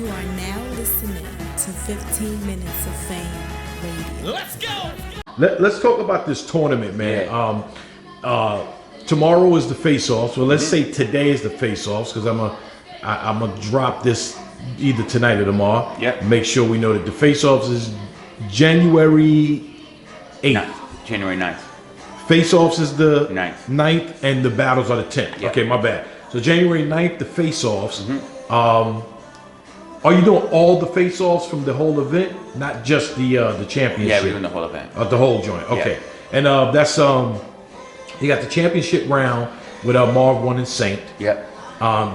You are now listening to 15 Minutes of Fame Radio. Let's go! Let's talk about this tournament, man. Yeah. Tomorrow is the face-offs. Well, let's say today is the face-offs because I'm gonna drop this either tonight or tomorrow. Yep. Make sure we know that the face-offs is January 8th. No, January 9th. Face-offs is the 9th. and the battles are the 10th. Yep. Okay, my bad. So January 9th, the face-offs. Are you doing all the face-offs from the whole event, not just the championship? Yeah, we're doing the whole event. The whole joint. Okay. Yeah. And that's you got the championship round with Marv 1 and Saint. Yep.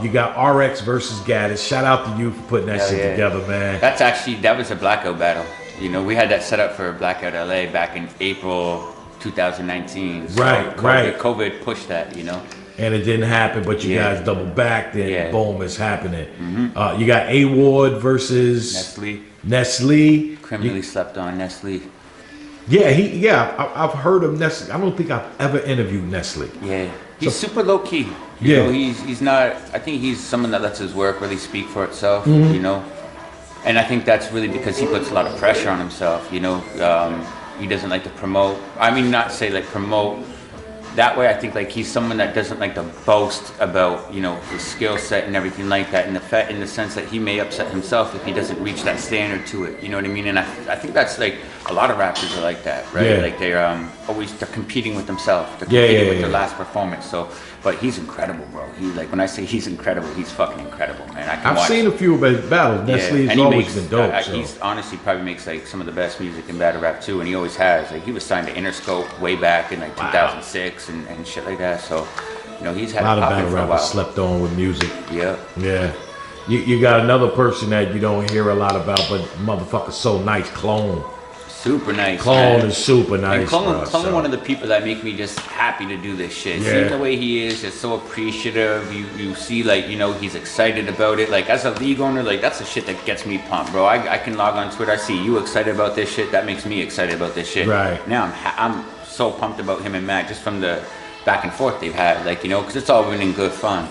You got RX versus Gaddis. Shout out to you for putting that shit together, man. That was a blackout battle. You know, we had that set up for Blackout LA back in April 2019. So Right. COVID pushed that, you know. And it didn't happen, but you guys double backed and boom, it's happening. Mm-hmm. You got A-Ward versus Nestle. Criminally slept on Nestle. Yeah, I've heard of Nestle. I don't think I've ever interviewed Nestle. Yeah. He's super low key. You know, he's not, I think he's someone that lets his work really speak for itself, you know. And I think that's really because he puts a lot of pressure on himself, you know. He doesn't like to promote. I mean, not say like promote. That way, I think like he's someone that doesn't like to boast about, you know, his skill set and everything like that. In the sense that he may upset himself if he doesn't reach that standard to it. You know what I mean? And I think that's like a lot of rappers are like that, right? Yeah. Like they're competing with themselves. They're competing with their last performance. So, but he's incredible, bro. He like when I say he's incredible, he's fucking incredible, man. I've seen a few of his battles. Nestle's always been dope. He's honestly probably makes like some of the best music in battle rap too, and he always has. Like he was signed to Interscope way back in like 2006 and shit like that. So, you know, he's had a lot of battle rappers slept on with music. Yeah. You got another person that you don't hear a lot about, but motherfucker's so nice, Clone. Super nice. Clone is super nice. And Clone one of the people that make me just happy to do this shit. Yeah. Seeing the way he is, just so appreciative. You see, like, you know, he's excited about it. Like, as a league owner, like, that's the shit that gets me pumped, bro. I can log on Twitter, I see you excited about this shit. That makes me excited about this shit. Right. Now I'm so pumped about him and Mac just from the back and forth they've had, like, you know, because it's all been in good fun.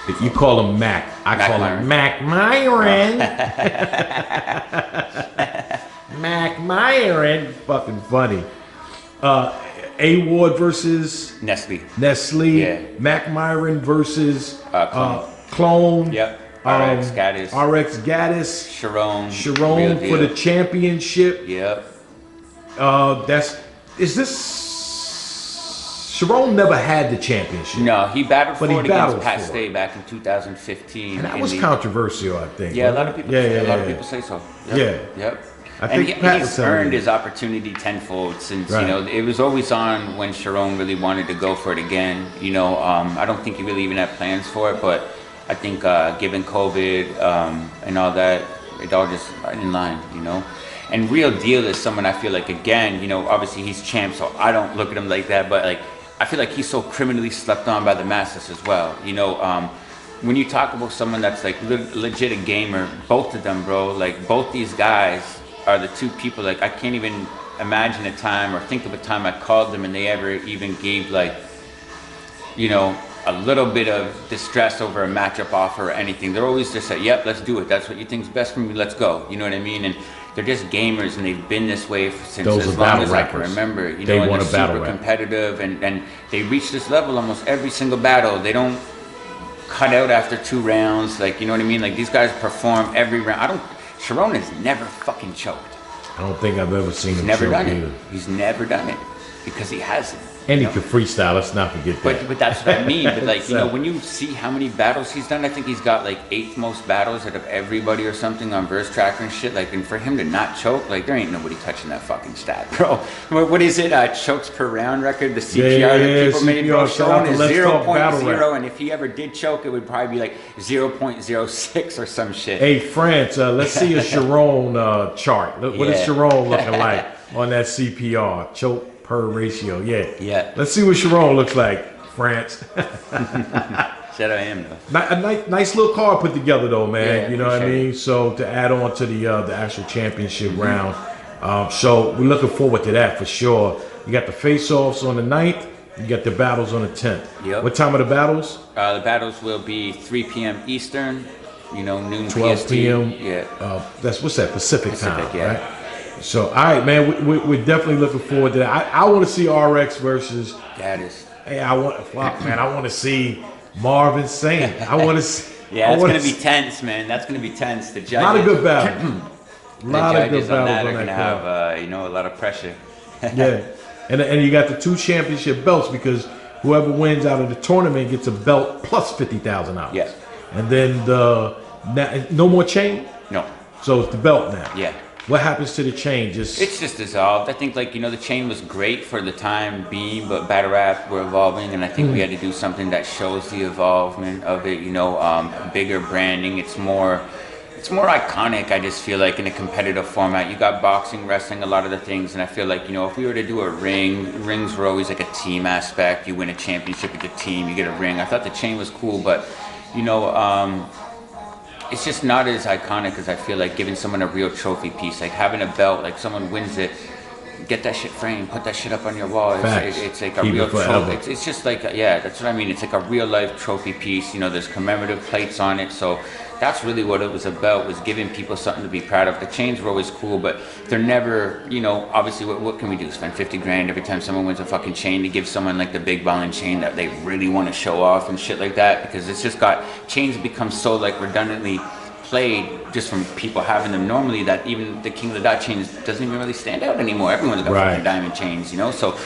If you call him Mac, I call him Mac Myron. Mac Myron, fucking funny. A-Ward versus Nestle. Yeah. Mac Myron versus Clone. Yep. RX Gaddis. Sharon for the championship. Yep. Sharon never had the championship. No, he battled for it against Pat for Stay back in 2015. And that was controversial, I think. Yeah, a lot of people. A lot of people say so. Yep. Yep. I think he's earned his opportunity tenfold since you know it was always on when Sharon really wanted to go for it again. You know, I don't think he really even had plans for it, but I think given COVID and all that, it all just right in line. You know. And Real Deal is someone I feel like, again, you know, obviously he's champ, so I don't look at him like that, but like I feel like he's so criminally slept on by the masses as well. You know, when you talk about someone that's like legit a gamer, both of them, bro, like both these guys are the two people, like I can't even imagine a time or think of a time I called them and they ever even gave like, you know, a little bit of distress over a matchup offer or anything. They're always just like, yep, let's do it. That's what you think's best for me, let's go. You know what I mean? And they're just gamers and they've been this way since as long as I can remember. You know, and they're super competitive and they reach this level almost every single battle. They don't cut out after 2 rounds. Like, you know what I mean? Like these guys perform every round. Sharon has never fucking choked. I don't think I've ever seen him choke either. He's never done it because he hasn't. And he can freestyle, let's not forget that. But that's what I mean. But like, you know, when you see how many battles he's done, I think he's got like 8th most battles out of everybody or something on Verse Tracker and shit. Like, and for him to not choke, like there ain't nobody touching that fucking stat, bro. What is it? Chokes per round record, the CPR that people made, bro. Sharon is 0.0, and if he ever did choke, it would probably be like 0.06 or some shit. Hey, France, let's see a Sharon chart. What is Sharon looking like on that CPR? Choke per ratio, yeah. Let's see what Sharon looks like, France. Shout out him though. A nice little card put together though, man. You know what I mean? So to add on to the actual championship round, so we're looking forward to that for sure. You got the face-offs on the 9th. You got the battles on the 10th. Yep. What time are the battles? The battles will be 3 p.m. Eastern, noon 12 PST. p.m. Yeah. That's what's that Pacific time, yeah. right? So, all right, man, we're definitely looking forward to that. I want to see RX versus. Gaddis. Hey, I want to see Marvin Saint. I want to see. Yeah, it's gonna be tense, man. That's gonna be tense. The judges. A lot of good battles. The judges on that are gonna have, a lot of pressure. Yeah, and you got the 2 championship belts because whoever wins out of the tournament gets a belt plus $50,000. Yeah. And then no more chain. No. So it's the belt now. Yeah. What happens to the chain? It's just dissolved. I think the chain was great for the time being, but battle rap were evolving, and I think we had to do something that shows the evolvement of it. Bigger branding. It's more iconic. I just feel like in a competitive format, you got boxing, wrestling, a lot of the things, and I feel like if we were to do a rings were always like a team aspect. You win a championship with the team, you get a ring. I thought the chain was cool, but it's just not as iconic as I feel like giving someone a real trophy piece, like having a belt, like someone wins it, get that shit framed, put that shit up on your wall. It's like a real trophy. It's just like, that's what I mean. It's like a real life trophy piece. There's commemorative plates on it. So that's really what it was about, was giving people something to be proud of. The chains were always cool, but they're never, obviously what can we do? Spend 50 grand every time someone wins a fucking chain to give someone like the big ballin' chain that they really want to show off and shit like that, because it's just chains become so like redundantly played just from people having them normally that even the King of the Dot chains doesn't even really stand out anymore. Everyone's got fucking diamond chains, so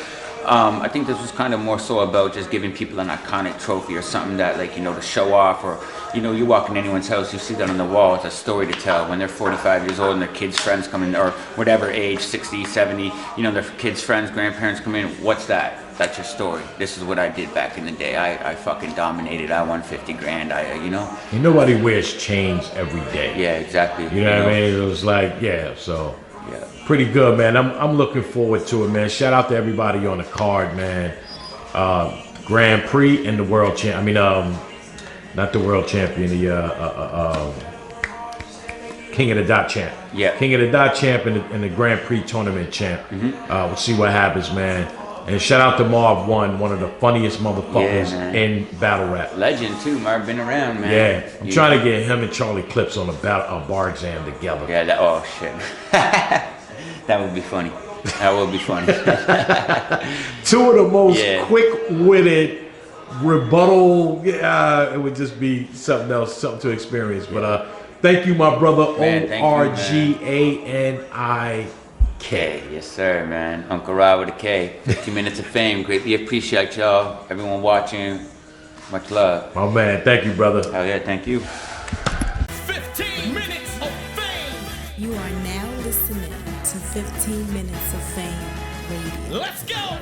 I think this was kind of more so about just giving people an iconic trophy or something that to show off, or you walk in anyone's house, you see that on the wall, it's a story to tell. When they're 45 years old and their kids' friends come in, or whatever age, 60, 70, their kids' friends, grandparents come in, what's that? That's your story. This is what I did back in the day. I fucking dominated. I won 50 grand. Nobody wears chains every day. Yeah, exactly. You know what I mean? It was like, pretty good, man. I'm looking forward to it, man. Shout out to everybody on the card, man. Grand Prix and the world champ. Not the world champion. The King of the Dot champ. Yeah. King of the Dot champ and the Grand Prix tournament champ. We'll see what happens, man. And shout out to Marv one of the funniest motherfuckers in battle rap. Legend too, Marv been around, man. Yeah, I'm trying to get him and Charlie Clips on a bar exam together. Yeah, oh shit. That would be funny. That would be funny. 2 of the most quick-witted rebuttal. Yeah, it would just be something else, something to experience. But thank you, my brother, ORGANIK. Yes, sir, man. Uncle Rob with a K. 50 minutes of fame. Greatly appreciate y'all. Everyone watching. Much love. My man, thank you, brother. Hell yeah, thank you. 15 minutes of fame. You are now listening to 15 Minutes of Fame Radio. Let's go.